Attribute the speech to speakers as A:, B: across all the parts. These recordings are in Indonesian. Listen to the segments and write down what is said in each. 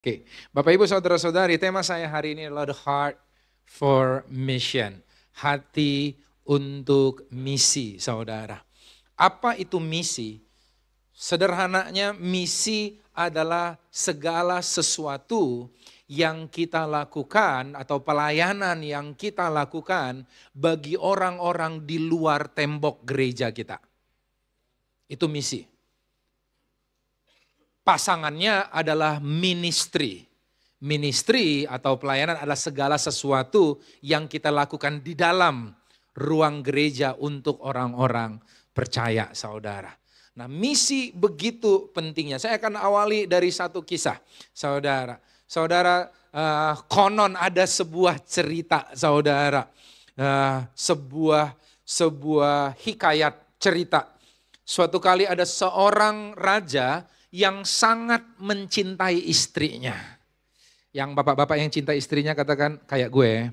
A: Oke, Bapak Ibu Saudara-saudari, tema saya hari ini adalah The Heart for Mission. Hati untuk misi, saudara. Apa itu misi? Sederhananya misi adalah segala sesuatu yang kita lakukan atau pelayanan yang kita lakukan bagi orang-orang di luar tembok gereja kita. Itu misi. Pasangannya adalah ministry. Ministry atau pelayanan adalah segala sesuatu yang kita lakukan di dalam ruang gereja untuk orang-orang percaya, saudara. Nah, misi begitu pentingnya. Saya akan awali dari satu kisah, saudara. Saudara, konon ada sebuah cerita, saudara. Sebuah hikayat cerita. Suatu kali ada seorang raja yang sangat mencintai istrinya. Yang bapak-bapak yang cinta istrinya katakan kayak gue.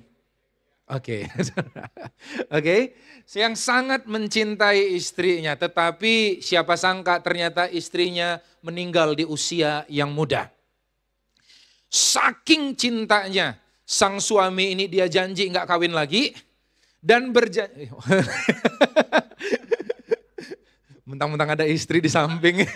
A: Oke. Oke. Yang sangat mencintai istrinya, tetapi siapa sangka ternyata istrinya meninggal di usia yang muda. Saking cintanya sang suami ini, dia janji nggak kawin lagi dan berjanji. Mentang-mentang ada istri di samping.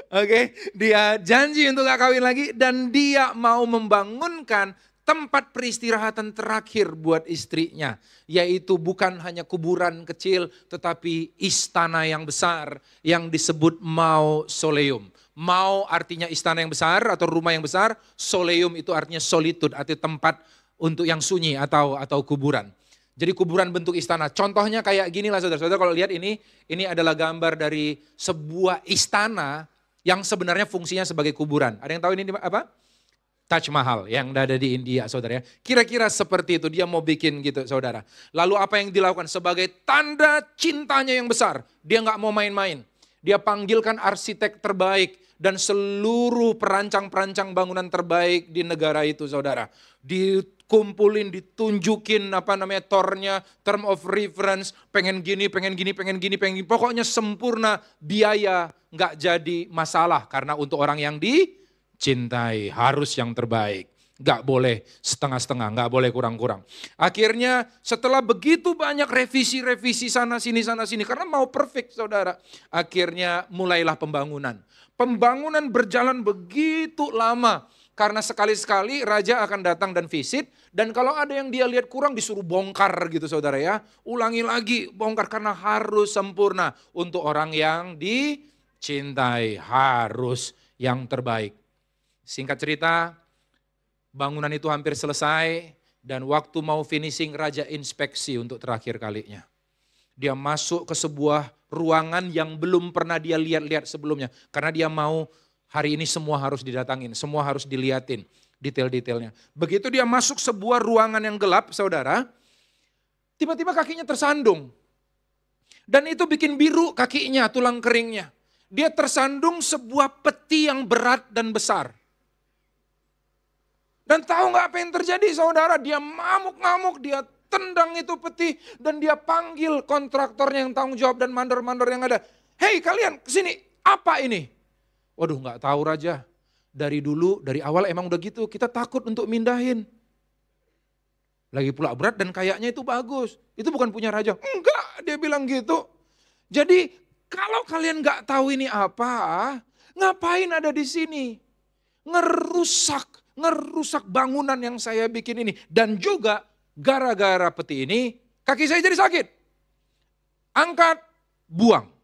A: Oke, dia janji untuk gak kawin lagi dan dia mau membangunkan tempat peristirahatan terakhir buat istrinya. Yaitu bukan hanya kuburan kecil tetapi istana yang besar yang disebut mausoleum. Mau artinya istana yang besar atau rumah yang besar, soleum itu artinya solitude atau tempat untuk yang sunyi atau kuburan. Jadi kuburan bentuk istana. Contohnya kayak gini lah saudara-saudara, kalau lihat ini adalah gambar dari sebuah istana yang sebenarnya fungsinya sebagai kuburan. Ada yang tahu ini apa? Taj Mahal yang ada di India, saudara ya. Kira-kira seperti itu dia mau bikin gitu, saudara. Lalu apa yang dilakukan sebagai tanda cintanya yang besar? Dia nggak mau main-main. Dia panggilkan arsitek terbaik dan seluruh perancang-perancang bangunan terbaik di negara itu, saudara. Dikumpulin, ditunjukin tornya, term of reference, pengen gini. Pokoknya sempurna, biaya nggak jadi masalah karena untuk orang yang dicintai harus yang terbaik. Nggak boleh setengah-setengah, nggak boleh kurang-kurang. Akhirnya setelah begitu banyak revisi sana sini karena mau perfect, saudara. Akhirnya mulailah pembangunan. Pembangunan berjalan begitu lama. Karena sekali-sekali raja akan datang dan visit. Dan kalau ada yang dia lihat kurang disuruh bongkar gitu, saudara ya. Ulangi lagi, bongkar karena harus sempurna. Untuk orang yang dicintai harus yang terbaik. Singkat cerita, bangunan itu hampir selesai. Dan waktu mau finishing, raja inspeksi untuk terakhir kalinya. Dia masuk ke sebuah ruangan yang belum pernah dia lihat-lihat sebelumnya. Karena dia mau hari ini semua harus didatangin, semua harus dilihatin detail-detailnya. Begitu dia masuk sebuah ruangan yang gelap, saudara, tiba-tiba kakinya tersandung. Dan itu bikin biru kakinya, tulang keringnya. Dia tersandung sebuah peti yang berat dan besar. Dan tahu gak apa yang terjadi, saudara? Dia ngamuk-ngamuk, dia tendang itu peti dan dia panggil kontraktornya yang tanggung jawab dan mandor-mandor yang ada. Hei kalian kesini, apa ini? Waduh gak tahu raja, dari dulu, dari awal emang udah gitu, kita takut untuk mindahin. Lagi pula berat dan kayaknya itu bagus, itu bukan punya raja. Enggak, dia bilang gitu. Jadi kalau kalian gak tahu ini apa, ngapain ada di sini? Ngerusak bangunan yang saya bikin ini. Dan juga gara-gara peti ini, kaki saya jadi sakit. Angkat, buang.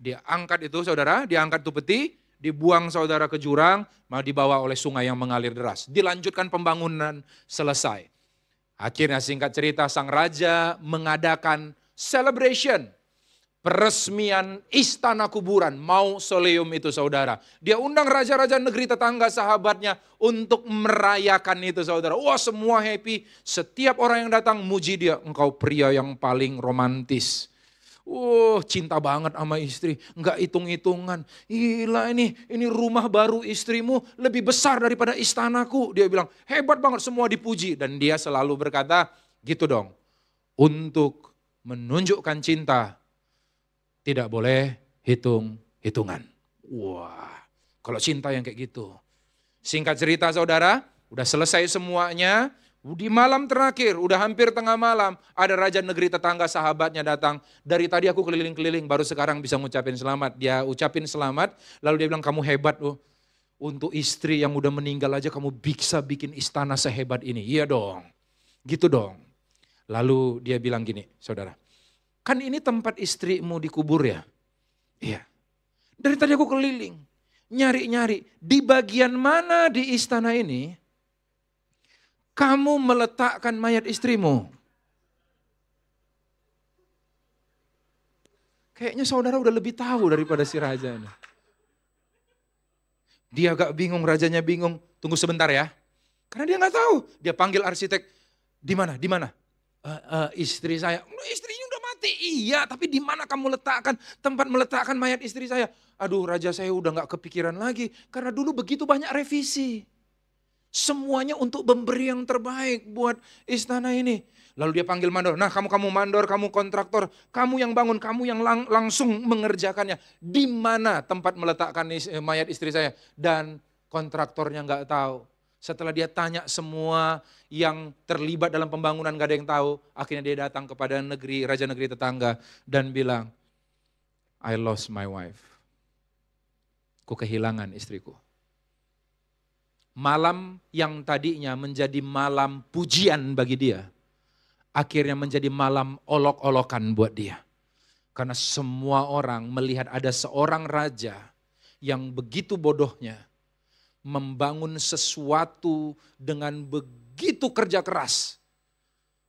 A: Dia angkat itu saudara, diangkat itu peti, dibuang saudara ke jurang, mau dibawa oleh sungai yang mengalir deras. Dilanjutkan pembangunan, selesai. Akhirnya singkat cerita, sang raja mengadakan celebration. Peresmian istana kuburan, mausoleum itu saudara. Dia undang raja-raja negeri tetangga sahabatnya untuk merayakan itu saudara. Wah semua happy, setiap orang yang datang muji dia. Engkau pria yang paling romantis. Cinta banget sama istri, enggak hitung-hitungan. Gila ini rumah baru istrimu lebih besar daripada istanaku. Dia bilang hebat banget, semua dipuji. Dan dia selalu berkata gitu dong, untuk menunjukkan cinta tidak boleh hitung-hitungan. Wah, Kalau cinta yang kayak gitu. Singkat cerita saudara, udah selesai semuanya. Di malam terakhir, udah hampir tengah malam, ada raja negeri tetangga sahabatnya datang. Dari tadi aku keliling-keliling, baru sekarang bisa ngucapin selamat. Dia ucapin selamat, lalu dia bilang kamu hebat loh. Untuk istri yang udah meninggal aja kamu bisa bikin istana sehebat ini. Iya dong, gitu dong. Lalu dia bilang gini, saudara. Kan ini tempat istrimu dikubur ya? Iya. Dari tadi aku keliling, nyari-nyari. Di bagian mana di istana ini kamu meletakkan mayat istrimu? Kayaknya saudara udah lebih tahu daripada si raja ini. Dia agak bingung, rajanya bingung. Tunggu sebentar ya. Karena dia nggak tahu. Dia panggil arsitek. Di mana? Di mana? Istri saya. Istrinya udah mati. Iya, tapi di mana kamu letakkan tempat meletakkan mayat istri saya? Aduh, raja saya udah nggak kepikiran lagi. Karena dulu begitu banyak revisi. Semuanya untuk memberi yang terbaik buat istana ini. Lalu dia panggil mandor. Nah, kamu mandor, kamu kontraktor, kamu yang bangun, kamu yang langsung mengerjakannya. Di mana tempat meletakkan mayat istri saya? Dan kontraktornya nggak tahu. Setelah dia tanya semua yang terlibat dalam pembangunan nggak ada yang tahu. Akhirnya dia datang kepada raja negeri tetangga dan bilang, I lost my wife. Ku kehilangan istriku. Malam yang tadinya menjadi malam pujian bagi dia, akhirnya menjadi malam olok-olokan buat dia. Karena semua orang melihat ada seorang raja yang begitu bodohnya, membangun sesuatu dengan begitu kerja keras,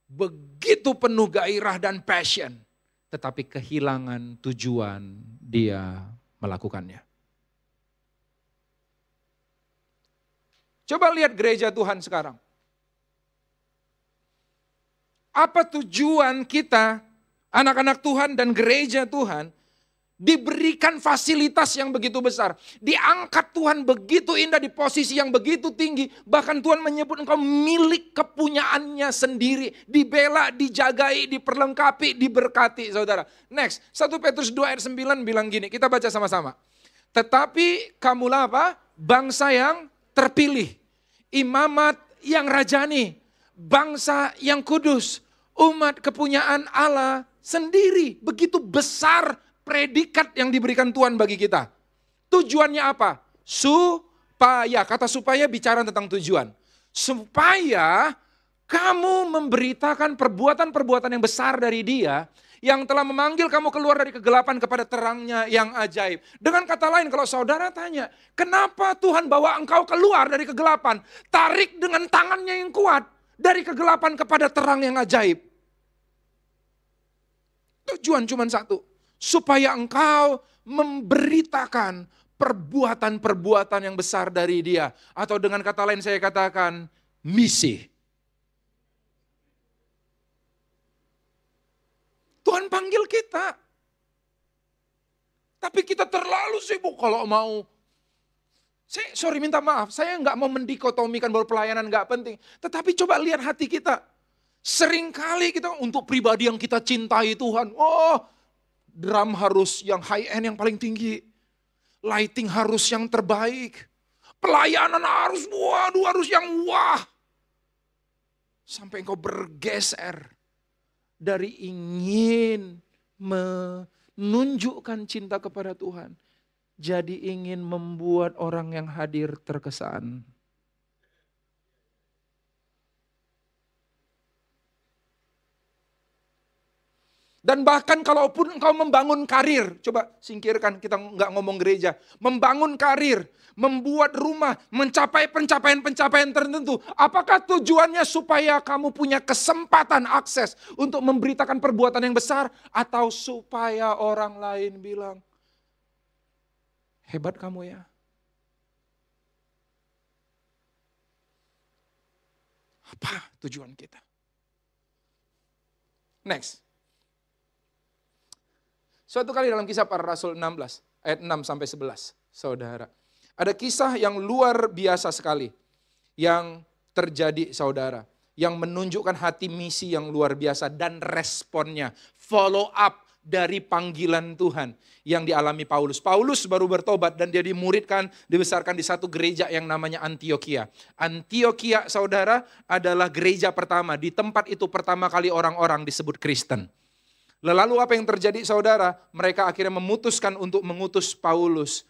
A: begitu penuh gairah dan passion, tetapi kehilangan tujuan dia melakukannya. Coba lihat gereja Tuhan sekarang. Apa tujuan kita, anak-anak Tuhan dan gereja Tuhan, diberikan fasilitas yang begitu besar. Diangkat Tuhan begitu indah di posisi yang begitu tinggi. Bahkan Tuhan menyebut engkau milik kepunyaannya sendiri. Dibela, dijagai, diperlengkapi, diberkati saudara. Next, 1 Petrus 2 ayat 9 bilang gini, kita baca sama-sama. Tetapi kamulah apa? Bangsa yang terpilih. Imamat yang rajani, bangsa yang kudus, umat kepunyaan Allah sendiri. Begitu besar predikat yang diberikan Tuhan bagi kita. Tujuannya apa? Supaya, kata supaya bicara tentang tujuan. Supaya kamu memberitakan perbuatan-perbuatan yang besar dari Dia, yang telah memanggil kamu keluar dari kegelapan kepada terangnya yang ajaib. Dengan kata lain, kalau saudara tanya, kenapa Tuhan bawa engkau keluar dari kegelapan? Tarik dengan tangannya yang kuat dari kegelapan kepada terang yang ajaib. Tujuan cuma satu, supaya engkau memberitakan perbuatan-perbuatan yang besar dari Dia. Atau dengan kata lain saya katakan, misi. Tuhan panggil kita. Tapi kita terlalu sibuk kalau mau. Minta maaf, saya nggak mau mendikotomikan bahwa pelayanan nggak penting. Tetapi coba lihat hati kita. Seringkali kita untuk pribadi yang kita cintai Tuhan. Oh, drum harus yang high end yang paling tinggi. Lighting harus yang terbaik. Pelayanan harus yang wah. Sampai engkau bergeser. Dari ingin menunjukkan cinta kepada Tuhan. Jadi ingin membuat orang yang hadir terkesan. Dan bahkan kalaupun engkau membangun karir, coba singkirkan, kita nggak ngomong gereja. Membangun karir, membuat rumah, mencapai pencapaian-pencapaian tertentu. Apakah tujuannya supaya kamu punya kesempatan akses untuk memberitakan perbuatan yang besar? Atau supaya orang lain bilang, hebat kamu ya. Apa tujuan kita? Next. Suatu kali dalam Kisah Para Rasul 16, ayat 6 sampai 11, saudara. Ada kisah yang luar biasa sekali yang terjadi, saudara. Yang menunjukkan hati misi yang luar biasa dan responnya. Follow up dari panggilan Tuhan yang dialami Paulus. Paulus baru bertobat dan dia dimuridkan, dibesarkan di satu gereja yang namanya Antioquia. Antioquia, saudara, adalah gereja pertama. Di tempat itu pertama kali orang-orang disebut Kristen. Lalu apa yang terjadi, saudara? Mereka akhirnya memutuskan untuk mengutus Paulus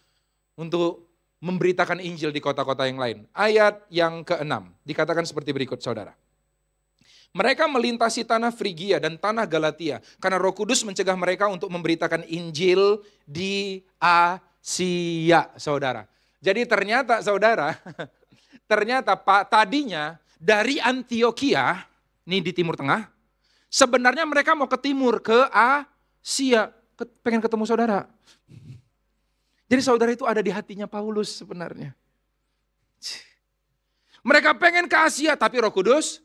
A: untuk memberitakan Injil di kota-kota yang lain. Ayat yang ke-6 dikatakan seperti berikut, saudara. Mereka melintasi tanah Frigia dan tanah Galatia karena Roh Kudus mencegah mereka untuk memberitakan Injil di Asia, saudara. Jadi ternyata, saudara, tadinya dari Antioquia, ini di Timur Tengah, sebenarnya mereka mau ke timur, ke Asia, pengen ketemu saudara. Jadi saudara itu ada di hatinya Paulus sebenarnya. Mereka pengen ke Asia, tapi Roh Kudus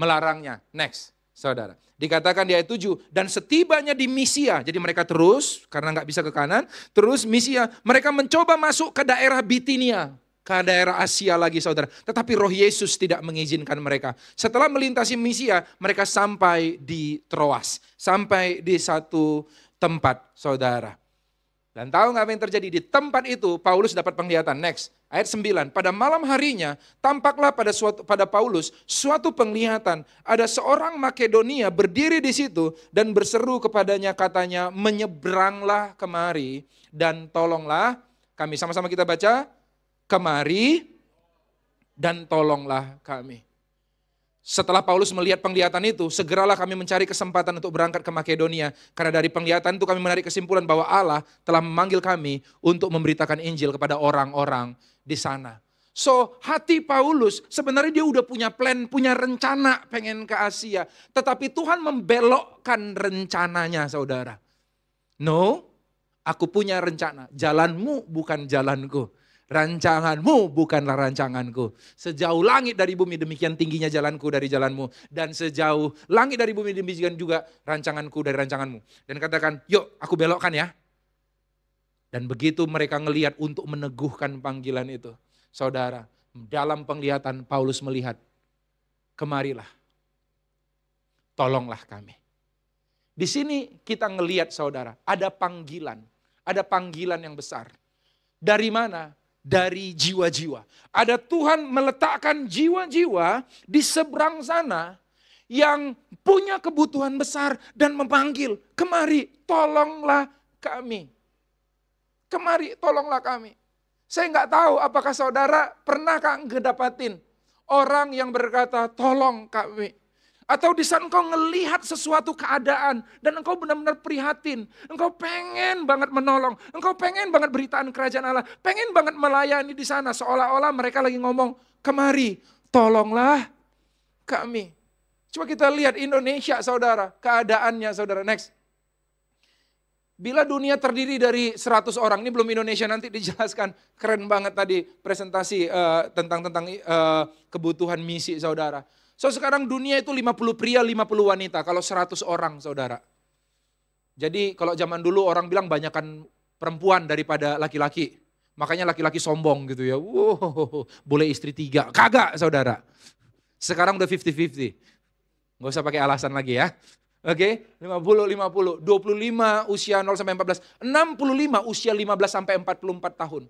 A: melarangnya. Next, saudara. Dikatakan di ayat 7, dan setibanya di Misia, jadi mereka terus, karena nggak bisa ke kanan, terus Misia, mereka mencoba masuk ke daerah Bitinia, ke daerah Asia lagi, saudara. Tetapi Roh Yesus tidak mengizinkan mereka. Setelah melintasi Misia, mereka sampai di Troas, sampai di satu tempat, saudara. Dan tahu nggak apa yang terjadi? Di tempat itu Paulus dapat penglihatan. Next, ayat 9. Pada malam harinya tampaklah pada Paulus suatu penglihatan. Ada seorang Makedonia berdiri di situ dan berseru kepadanya, katanya, menyeberanglah kemari dan tolonglah kami. Sama-sama kita baca, kemari dan tolonglah kami. Setelah Paulus melihat penglihatan itu, segeralah kami mencari kesempatan untuk berangkat ke Makedonia. Karena dari penglihatan itu kami menarik kesimpulan bahwa Allah telah memanggil kami untuk memberitakan Injil kepada orang-orang di sana. So, hati Paulus sebenarnya dia udah punya plan, punya rencana pengen ke Asia. Tetapi Tuhan membelokkan rencananya, saudara. No, aku punya rencana. Jalanmu bukan jalanku. Rancanganmu bukanlah rancanganku. Sejauh langit dari bumi, demikian tingginya jalanku dari jalanmu. Dan sejauh langit dari bumi, demikian juga rancanganku dari rancanganmu. Dan katakan, yuk aku belokkan ya. Dan begitu mereka ngelihat untuk meneguhkan panggilan itu. Saudara, dalam penglihatan Paulus melihat, kemarilah, tolonglah kami. Di sini kita ngelihat, saudara, ada panggilan yang besar. Dari mana? Dari jiwa-jiwa. Ada Tuhan meletakkan jiwa-jiwa di seberang sana yang punya kebutuhan besar dan memanggil, kemari tolonglah kami. Kemari tolonglah kami. Saya nggak tahu apakah saudara pernahkah ngedapatin orang yang berkata tolong kami. Atau di saat engkau ngelihat sesuatu keadaan dan engkau benar-benar prihatin. Engkau pengen banget menolong. Engkau pengen banget beritaan kerajaan Allah. Pengen banget melayani di sana. Seolah-olah mereka lagi ngomong, kemari tolonglah kami. Coba kita lihat Indonesia, saudara. Keadaannya, saudara. Next. Bila dunia terdiri dari 100 orang, ini belum Indonesia, nanti dijelaskan. Keren banget tadi presentasi tentang kebutuhan misi, saudara. So sekarang dunia itu 50 pria, 50 wanita, kalau 100 orang, saudara. Jadi kalau zaman dulu orang bilang banyakkan perempuan daripada laki-laki. Makanya laki-laki sombong gitu ya. Wow, boleh istri 3. Kagak, saudara. Sekarang udah 50-50. Nggak usah pakai alasan lagi ya. Oke, 50-50. 25 usia 0 sampai 14. 65 usia 15 sampai 44 tahun.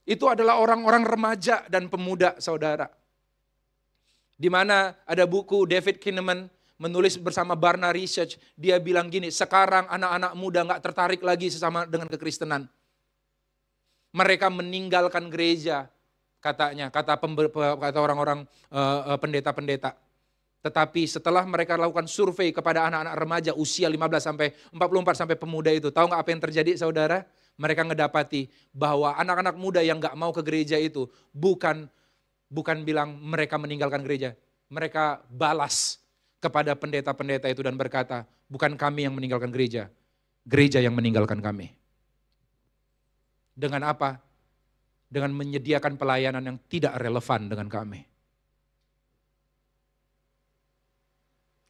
A: Itu adalah orang-orang remaja dan pemuda, saudara. Di mana ada buku David Kinnaman menulis bersama Barna Research, dia bilang gini, sekarang anak-anak muda gak tertarik lagi sesama dengan kekristenan. Mereka meninggalkan gereja, katanya, kata orang-orang pendeta-pendeta. Tetapi setelah mereka lakukan survei kepada anak-anak remaja usia 15 sampai 44 sampai pemuda itu, tahu gak apa yang terjadi, saudara? Mereka ngedapati bahwa anak-anak muda yang gak mau ke gereja itu bukan bilang mereka meninggalkan gereja. Mereka balas kepada pendeta-pendeta itu dan berkata, bukan kami yang meninggalkan gereja. Gereja yang meninggalkan kami. Dengan apa? Dengan menyediakan pelayanan yang tidak relevan dengan kami.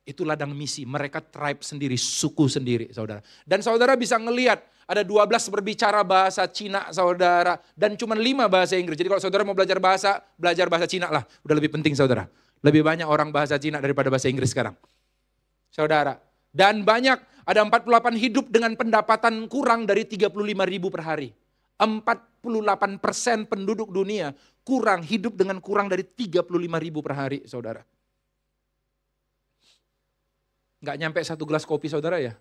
A: Itu ladang misi, mereka tribe sendiri, suku sendiri, saudara. Dan saudara bisa ngelihat, ada 12 berbicara bahasa Cina, saudara. Dan cuma 5 bahasa Inggris. Jadi kalau saudara mau belajar bahasa Cina lah. Udah lebih penting, saudara. Lebih banyak orang bahasa Cina daripada bahasa Inggris sekarang. Saudara, Dan banyak, ada 48 hidup dengan pendapatan kurang dari 35.000 per hari. 48% penduduk dunia hidup dengan kurang dari 35.000 per hari, saudara. Nggak nyampe 1 gelas kopi, saudara ya.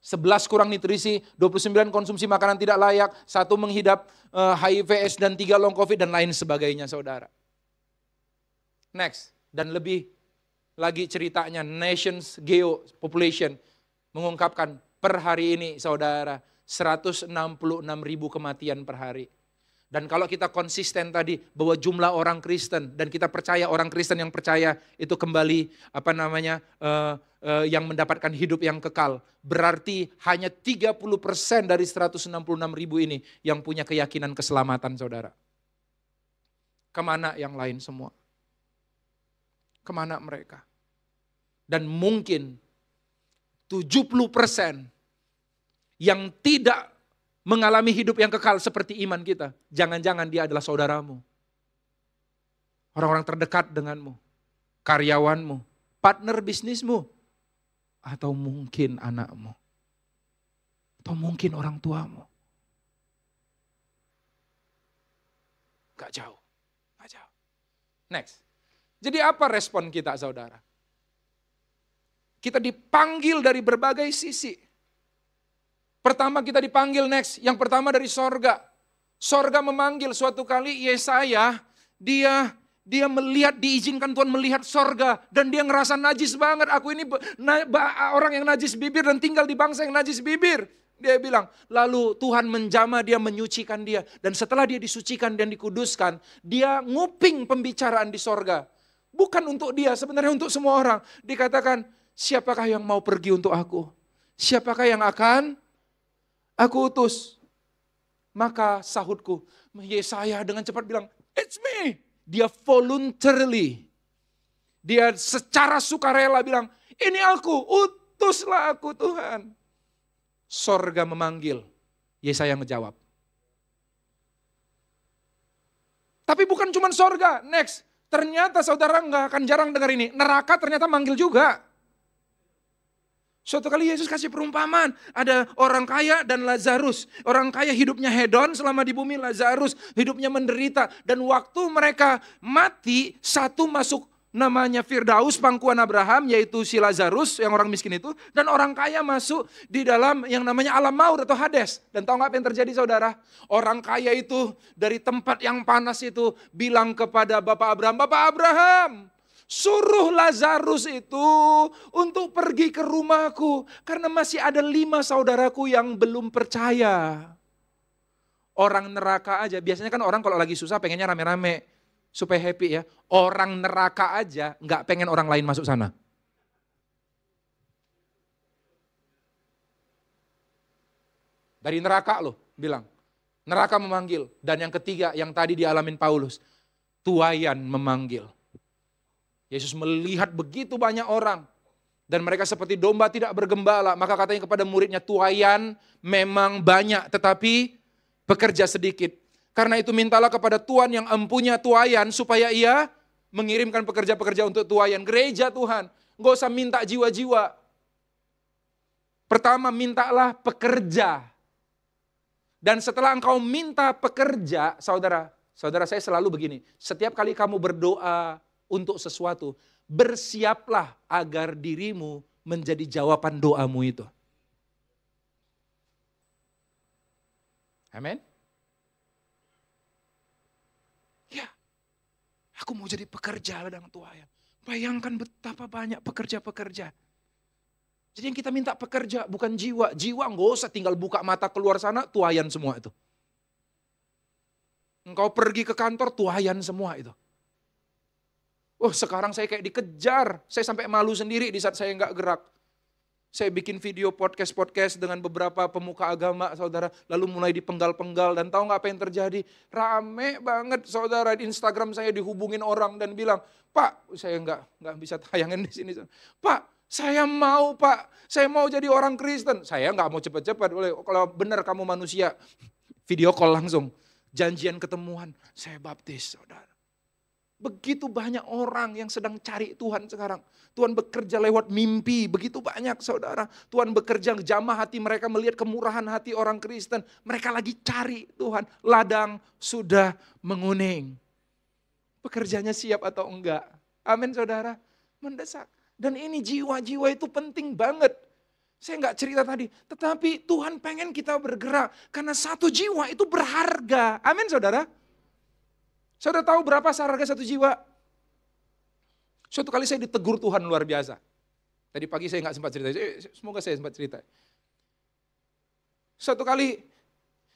A: 11 kurang nutrisi, 29 konsumsi makanan tidak layak, 1 menghidap HIV, AIDS, dan 3 long COVID, dan lain sebagainya, saudara. Next, dan lebih lagi ceritanya, Nations Geo Population mengungkapkan per hari ini, saudara, 166.000 kematian per hari. Dan kalau kita konsisten tadi bahwa jumlah orang Kristen, dan kita percaya orang Kristen yang percaya itu kembali yang mendapatkan hidup yang kekal, berarti hanya 30% dari 166.000 ini yang punya keyakinan keselamatan, saudara. Kemana yang lain semua? Kemana mereka? Dan mungkin 70% yang tidak mengalami hidup yang kekal seperti iman kita. Jangan-jangan dia adalah saudaramu. Orang-orang terdekat denganmu. Karyawanmu. Partner bisnismu. Atau mungkin anakmu. Atau mungkin orang tuamu. Gak jauh. Gak jauh. Next. Jadi apa respon kita, saudara? Kita dipanggil dari berbagai sisi. Pertama kita dipanggil next, yang pertama dari sorga. Sorga memanggil suatu kali Yesaya, dia melihat, diizinkan Tuhan melihat sorga. Dan dia ngerasa najis banget, aku ini orang yang najis bibir dan tinggal di bangsa yang najis bibir. Dia bilang, lalu Tuhan menjamah dia, menyucikan dia. Dan setelah dia disucikan dan dikuduskan, dia nguping pembicaraan di sorga. Bukan untuk dia, sebenarnya untuk semua orang. Dikatakan, siapakah yang mau pergi untuk aku? Siapakah yang akan aku utus? Maka sahutku, Yesaya dengan cepat bilang, it's me. Dia voluntarily, dia secara sukarela bilang, ini aku, utuslah aku Tuhan. Sorga memanggil, Yesaya ngejawab. Tapi bukan cuma sorga, next. Ternyata saudara nggak akan jarang dengar ini, neraka ternyata manggil juga. Suatu kali Yesus kasih perumpamaan, ada orang kaya dan Lazarus. Orang kaya hidupnya hedon selama di bumi, Lazarus hidupnya menderita. Dan waktu mereka mati, satu masuk namanya Firdaus, pangkuan Abraham, yaitu si Lazarus yang orang miskin itu. Dan orang kaya masuk di dalam yang namanya alam maut atau Hades. Dan tahu nggak apa yang terjadi, saudara? Orang kaya itu dari tempat yang panas itu bilang kepada Bapak Abraham, suruh Lazarus itu untuk pergi ke rumahku. Karena masih ada 5 saudaraku yang belum percaya. Orang neraka aja, biasanya kan orang kalau lagi susah pengennya rame-rame. Supaya happy ya. Orang neraka aja nggak pengen orang lain masuk sana. Dari neraka loh bilang. Neraka memanggil. Dan yang ketiga yang tadi dialamin Paulus. Tuayan memanggil. Yesus melihat begitu banyak orang. Dan mereka seperti domba tidak bergembala. Maka katanya kepada muridnya, tuayan memang banyak tetapi pekerja sedikit. Karena itu mintalah kepada Tuhan yang empunya tuayan supaya ia mengirimkan pekerja-pekerja untuk tuayan. Gereja Tuhan, nggak usah minta jiwa-jiwa. Pertama mintalah pekerja. Dan setelah engkau minta pekerja, saudara saya selalu begini. Setiap kali kamu berdoa untuk sesuatu, bersiaplah agar dirimu menjadi jawaban doamu itu. Amin. Ya, aku mau jadi pekerja ladang tuayan. Bayangkan betapa banyak pekerja-pekerja. Jadi yang kita minta pekerja bukan jiwa. Jiwa nggak usah tinggal buka mata keluar sana, tuayan semua itu. Engkau pergi ke kantor, tuayan semua itu. Oh sekarang saya kayak dikejar, saya sampai malu sendiri di saat saya nggak gerak. Saya bikin video podcast dengan beberapa pemuka agama, saudara. Lalu mulai dipenggal-penggal dan tahu nggak apa yang terjadi? Rame banget, saudara. Di Instagram saya dihubungin orang dan bilang, Pak, saya nggak bisa tayangin di sini. Pak, saya mau jadi orang Kristen. Saya nggak mau cepat-cepat. Kalau benar kamu manusia, video call langsung. Janjian ketemuan, saya baptis, saudara. Begitu banyak orang yang sedang cari Tuhan sekarang. Tuhan bekerja lewat mimpi, begitu banyak saudara. Tuhan bekerja jamah hati mereka melihat kemurahan hati orang Kristen. Mereka lagi cari Tuhan. Ladang sudah menguning. Pekerjanya siap atau enggak? Amin saudara. Mendesak. Dan ini jiwa-jiwa itu penting banget. Saya enggak cerita tadi. Tetapi Tuhan pengen kita bergerak. Karena satu jiwa itu berharga. Amin saudara. Saudara tahu berapa harga satu jiwa? Suatu kali saya ditegur Tuhan luar biasa. Tadi pagi saya nggak sempat cerita, semoga saya sempat cerita. Suatu kali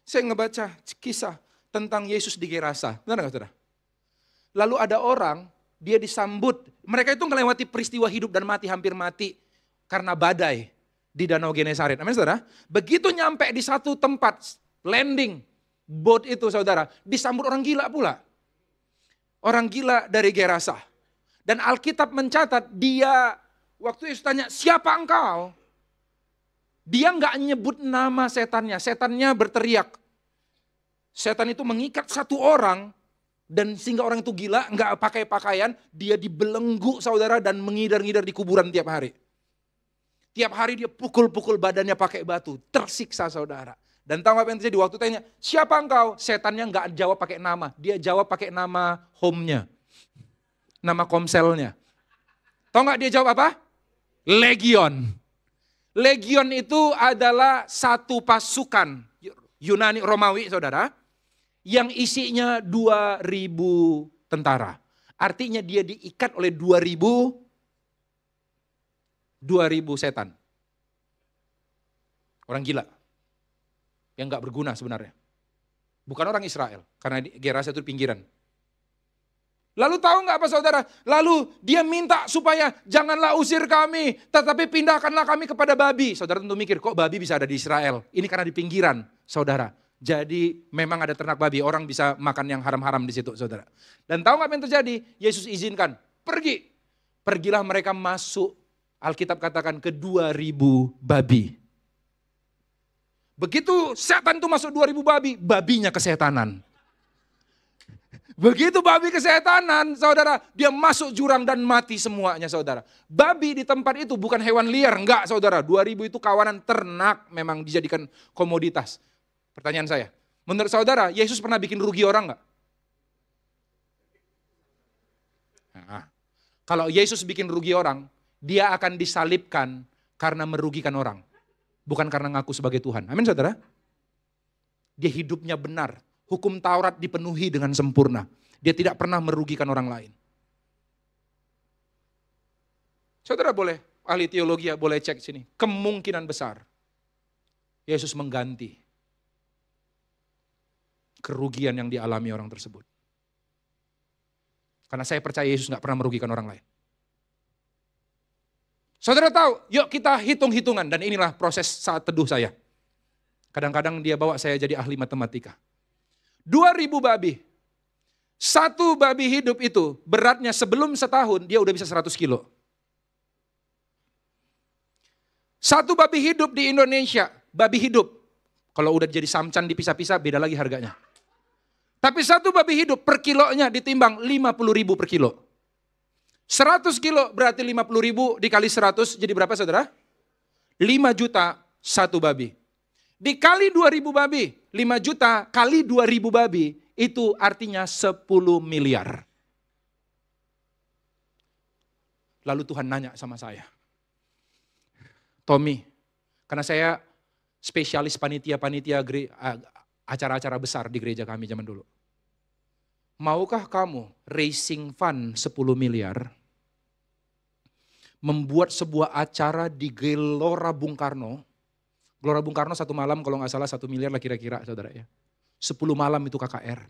A: saya ngebaca kisah tentang Yesus di Gerasa. Benar nggak saudara? Lalu ada orang, dia disambut. Mereka itu melewati peristiwa hidup dan mati, hampir mati karena badai di Danau Genesaret. Amin saudara? Begitu nyampe di satu tempat, landing, boat itu saudara, disambut orang gila pula. Orang gila dari Gerasa. Dan Alkitab mencatat dia, waktu Yesus tanya, siapa engkau? Dia enggak nyebut nama setannya. Setannya berteriak. Setan itu mengikat satu orang, dan sehingga orang itu gila, enggak pakai pakaian, dia dibelenggu saudara dan mengidar-ngidar di kuburan tiap hari. Tiap hari dia pukul-pukul badannya pakai batu, tersiksa saudara. Dan tahu apa yang terjadi? Waktu tanya, siapa engkau? Setannya enggak jawab pakai nama. Dia jawab pakai nama home-nya. Nama komselnya. Tahu enggak dia jawab apa? Legion. Legion itu adalah satu pasukan Yunani Romawi saudara. Yang isinya 2.000 tentara. Artinya dia diikat oleh 2.000 setan. Orang gila. Yang gak berguna sebenarnya. Bukan orang Israel, karena Gerasa itu pinggiran. Lalu tahu gak apa saudara? Lalu dia minta supaya janganlah usir kami, tetapi pindahkanlah kami kepada babi. Saudara tentu mikir, kok babi bisa ada di Israel? Ini karena di pinggiran, saudara. Jadi memang ada ternak babi, orang bisa makan yang haram-haram di situ, saudara. Dan tahu gak apa yang terjadi? Yesus izinkan, pergi. Pergilah mereka masuk, Alkitab katakan ke 2.000 babi. Begitu setan itu masuk 2.000 babi, babinya kesetanan. Begitu babi kesetanan, saudara, dia masuk jurang dan mati semuanya, saudara. Babi di tempat itu bukan hewan liar, enggak, saudara. 2.000 itu kawanan ternak, memang dijadikan komoditas. Pertanyaan saya, menurut saudara, Yesus pernah bikin rugi orang enggak? Nah, kalau Yesus bikin rugi orang, dia akan disalibkan karena merugikan orang. Bukan karena ngaku sebagai Tuhan. Amin saudara. Dia hidupnya benar. Hukum Taurat dipenuhi dengan sempurna. Dia tidak pernah merugikan orang lain. Saudara boleh, ahli teologi boleh cek sini. Kemungkinan besar Yesus mengganti kerugian yang dialami orang tersebut. Karena saya percaya Yesus gak pernah merugikan orang lain. Saudara tahu, yuk kita hitung-hitungan dan inilah proses saat teduh saya. Kadang-kadang dia bawa saya jadi ahli matematika. 2.000 babi. Satu babi hidup itu beratnya sebelum setahun dia udah bisa 100 kilo. Satu babi hidup di Indonesia, babi hidup. Kalau udah jadi samcan dipisah-pisah beda lagi harganya. Tapi satu babi hidup per kilonya ditimbang 50.000 per kilo. 100 kilo berarti 50.000 dikali 100 jadi berapa saudara? 5 juta satu babi. Dikali 2.000 babi, 5 juta kali 2.000 babi itu artinya 10 miliar. Lalu Tuhan nanya sama saya, Tommy, karena saya spesialis panitia-panitia acara-acara besar di gereja kami zaman dulu. Maukah kamu raising fund 10 miliar? Membuat sebuah acara di Gelora Bung Karno. Gelora Bung Karno satu malam kalau nggak salah 1 miliar lah kira-kira saudara ya. 10 malam itu KKR.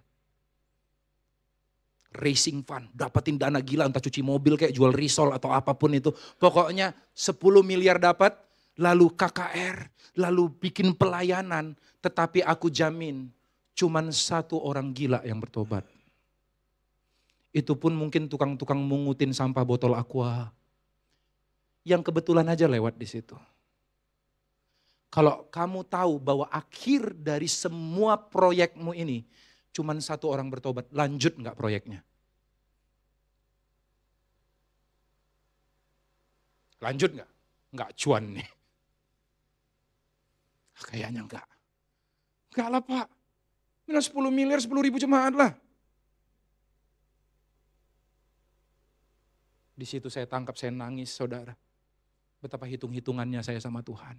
A: Racing fund, dapatin dana gila entah cuci mobil kayak jual risol atau apapun itu. Pokoknya 10 miliar dapat, lalu KKR, lalu bikin pelayanan. Tetapi aku jamin cuman satu orang gila yang bertobat. Itu pun mungkin tukang-tukang mungutin sampah botol aqua. Yang kebetulan aja lewat di situ. Kalau kamu tahu bahwa akhir dari semua proyekmu ini cuman satu orang bertobat, lanjut enggak proyeknya? Lanjut nggak? Nggak cuan nih. Kayaknya enggak. Enggak lah Pak. Minus 10 miliar, 10.000 jemaat lah. Di situ saya tangkap, saya nangis saudara. Betapa hitung-hitungannya saya sama Tuhan.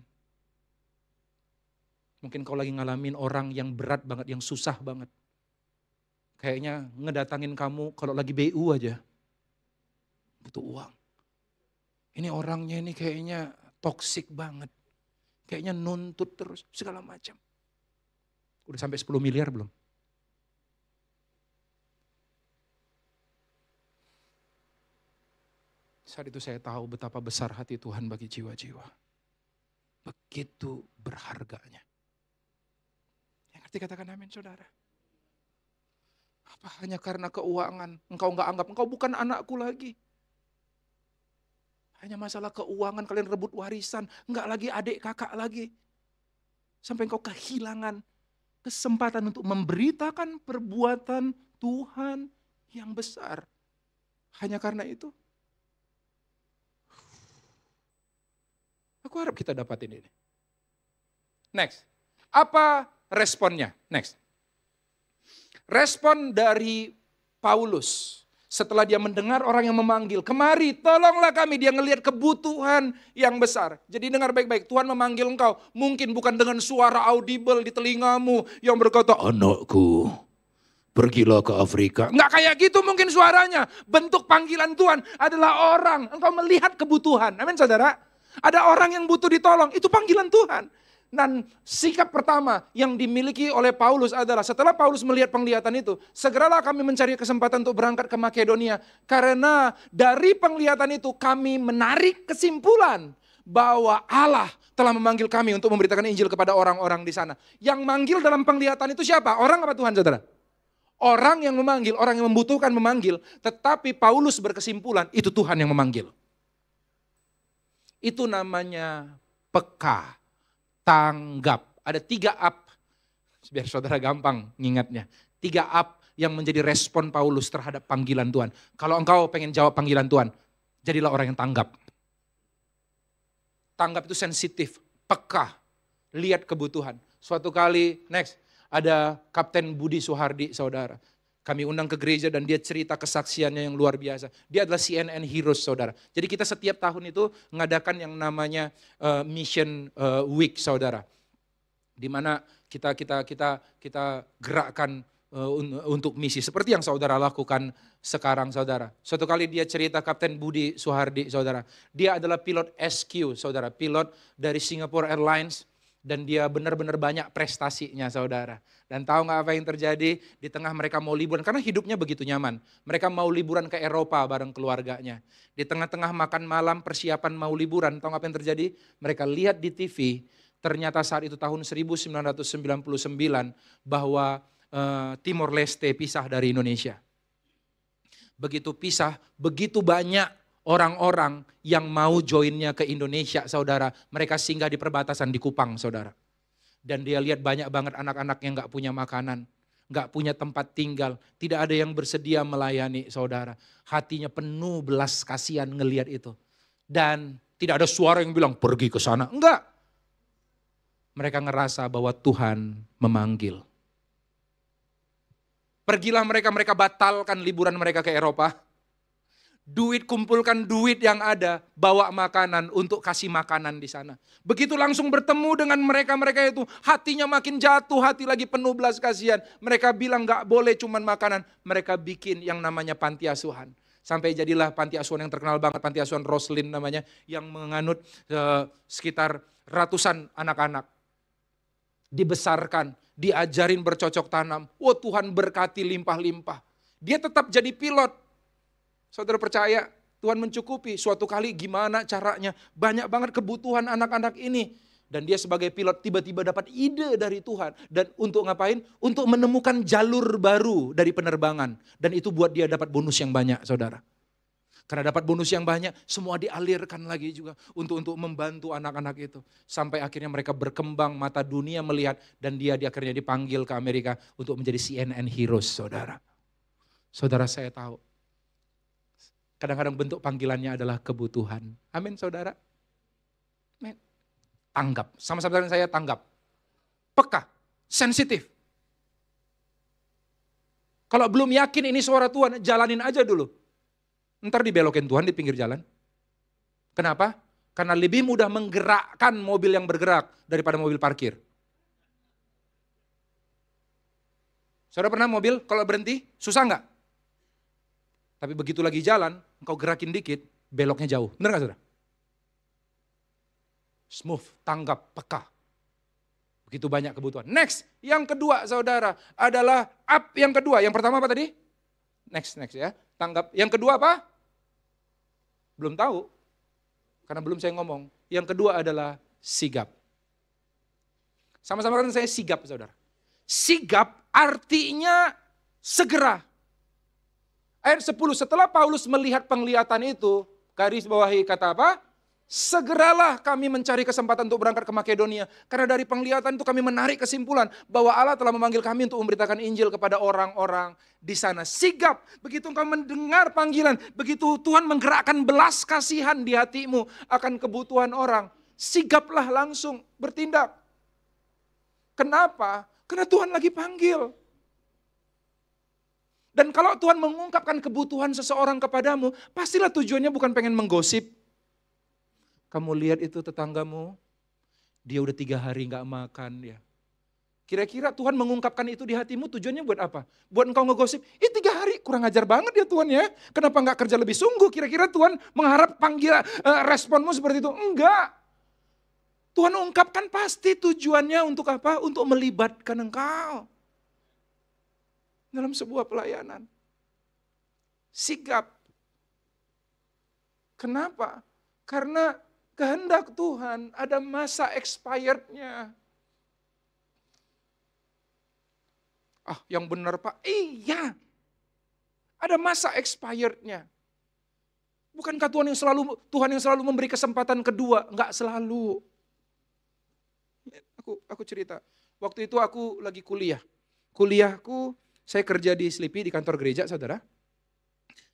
A: Mungkin kau lagi ngalamin orang yang berat banget, yang susah banget. Kayaknya ngedatangin kamu kalau lagi BU aja. Butuh uang. Ini orangnya ini kayaknya toksik banget. Kayaknya nuntut terus, segala macam. Udah sampai 10 miliar belum? Saat itu saya tahu betapa besar hati Tuhan bagi jiwa-jiwa. Begitu berharganya. Yang ngerti katakan amin saudara. Apa hanya karena keuangan, engkau enggak anggap engkau bukan anakku lagi. Hanya masalah keuangan, kalian rebut warisan, enggak lagi adik kakak lagi. Sampai engkau kehilangan kesempatan untuk memberitakan perbuatan Tuhan yang besar. Hanya karena itu. Aku harap kita dapatin ini. Next. Apa responnya? Next. Respon dari Paulus. Setelah dia mendengar orang yang memanggil, kemari tolonglah kami, dia ngelihat kebutuhan yang besar. Jadi dengar baik-baik, Tuhan memanggil engkau, mungkin bukan dengan suara audible di telingamu yang berkata, anakku pergilah ke Afrika. Enggak kayak gitu mungkin suaranya. Bentuk panggilan Tuhan adalah orang, engkau melihat kebutuhan. Amin saudara. Ada orang yang butuh ditolong, itu panggilan Tuhan. Dan sikap pertama yang dimiliki oleh Paulus adalah setelah Paulus melihat penglihatan itu, segeralah kami mencari kesempatan untuk berangkat ke Makedonia. Karena dari penglihatan itu kami menarik kesimpulan bahwa Allah telah memanggil kami untuk memberitakan Injil kepada orang-orang di sana. Yang manggil dalam penglihatan itu siapa? Orang apa Tuhan saudara? Orang yang memanggil, orang yang membutuhkan memanggil. Tetapi Paulus berkesimpulan itu Tuhan yang memanggil. Itu namanya peka. Tanggap. Ada 3 up. Biar saudara gampang ngingatnya. 3 up yang menjadi respon Paulus terhadap panggilan Tuhan. Kalau engkau pengen jawab panggilan Tuhan, jadilah orang yang tanggap. Tanggap itu sensitif, peka, lihat kebutuhan. Suatu kali, next, ada Kapten Budi Suhardi saudara. Kami undang ke gereja dan dia cerita kesaksiannya yang luar biasa. Dia adalah CNN Heroes saudara. Jadi kita setiap tahun itu mengadakan yang namanya Mission Week saudara. Di mana kita gerakkan untuk misi. Seperti yang saudara lakukan sekarang saudara. Suatu kali dia cerita Kapten Budi Suhardi saudara. Dia adalah pilot SQ saudara. Pilot dari Singapore Airlines. Dan dia benar-benar banyak prestasinya saudara. Dan tahu gak apa yang terjadi di tengah mereka mau liburan. Karena hidupnya begitu nyaman. Mereka mau liburan ke Eropa bareng keluarganya. Di tengah-tengah makan malam persiapan mau liburan. Tahu gak apa yang terjadi? Mereka lihat di TV. Ternyata saat itu tahun 1999 bahwa Timor Leste pisah dari Indonesia. Begitu pisah, begitu banyak orang-orang yang mau joinnya ke Indonesia saudara. Mereka singgah di perbatasan di Kupang saudara. Dan dia lihat banyak banget anak-anak yang gak punya makanan. Gak punya tempat tinggal. Tidak ada yang bersedia melayani saudara. Hatinya penuh belas kasihan ngelihat itu. Dan tidak ada suara yang bilang pergi ke sana. Enggak. Mereka ngerasa bahwa Tuhan memanggil. Pergilah mereka batalkan liburan mereka ke Eropa. Kumpulkan duit yang ada, bawa makanan untuk kasih makanan di sana. Begitu langsung bertemu dengan mereka itu, hatinya makin jatuh, hati lagi penuh belas kasihan. Mereka bilang gak boleh cuman makanan, mereka bikin yang namanya panti asuhan. Sampai jadilah panti asuhan yang terkenal banget, panti asuhan Roslin namanya, yang menganut sekitar ratusan anak-anak. Dibesarkan, diajarin bercocok tanam. Oh Tuhan berkati limpah-limpah. Dia tetap jadi pilot. Saudara percaya Tuhan mencukupi. Suatu kali gimana caranya, banyak banget kebutuhan anak-anak ini. Dan dia sebagai pilot tiba-tiba dapat ide dari Tuhan. Dan untuk ngapain? Untuk menemukan jalur baru dari penerbangan. Dan itu buat dia dapat bonus yang banyak saudara. Karena dapat bonus yang banyak, semua dialirkan lagi juga untuk membantu anak-anak itu. Sampai akhirnya mereka berkembang, mata dunia melihat. Dan dia akhirnya dipanggil ke Amerika untuk menjadi CNN Heroes saudara. Saudara saya tahu. Kadang-kadang bentuk panggilannya adalah kebutuhan. Amin saudara. Amin. Tanggap, sama-sama dengan saya tanggap. Peka, sensitif. Kalau belum yakin ini suara Tuhan, jalanin aja dulu. Ntar dibelokin Tuhan di pinggir jalan. Kenapa? Karena lebih mudah menggerakkan mobil yang bergerak daripada mobil parkir. Saudara pernah mobil kalau berhenti, susah nggak? Tapi begitu lagi jalan, engkau gerakin dikit, beloknya jauh. Benar nggak saudara? Smooth, tanggap, peka. Begitu banyak kebutuhan. Next, yang kedua saudara adalah up yang kedua. Yang pertama apa tadi? Next ya. Tanggap. Yang kedua apa? Belum tahu. Karena belum saya ngomong. Yang kedua adalah sigap. Sama-sama kan saya sigap saudara. Sigap artinya segera. Ayat 10, setelah Paulus melihat penglihatan itu, garis bawahi kata apa? Segeralah kami mencari kesempatan untuk berangkat ke Makedonia. Karena dari penglihatan itu kami menarik kesimpulan bahwa Allah telah memanggil kami untuk memberitakan Injil kepada orang-orang di sana. Sigap, begitu engkau mendengar panggilan, begitu Tuhan menggerakkan belas kasihan di hatimu akan kebutuhan orang. Sigaplah langsung bertindak. Kenapa? Karena Tuhan lagi panggil. Dan kalau Tuhan mengungkapkan kebutuhan seseorang kepadamu, pastilah tujuannya bukan pengen menggosip. Kamu lihat itu tetanggamu, dia udah 3 hari gak makan ya. Kira-kira Tuhan mengungkapkan itu di hatimu tujuannya buat apa? Buat engkau ngegosip, 3 hari kurang ajar banget ya Tuhan ya. Kenapa gak kerja lebih sungguh? Kira-kira Tuhan mengharap responmu seperti itu? Enggak. Tuhan ungkapkan pasti tujuannya untuk apa? Untuk melibatkan engkau dalam sebuah pelayanan. Sigap. Kenapa? Karena kehendak Tuhan ada masa expirednya. Yang benar Pak? Iya. Ada masa expirednya. Bukankah Tuhan yang selalu memberi kesempatan kedua? Enggak selalu. Aku cerita. Waktu itu aku lagi kuliah. Kuliahku, saya kerja di Slipi di kantor gereja, saudara.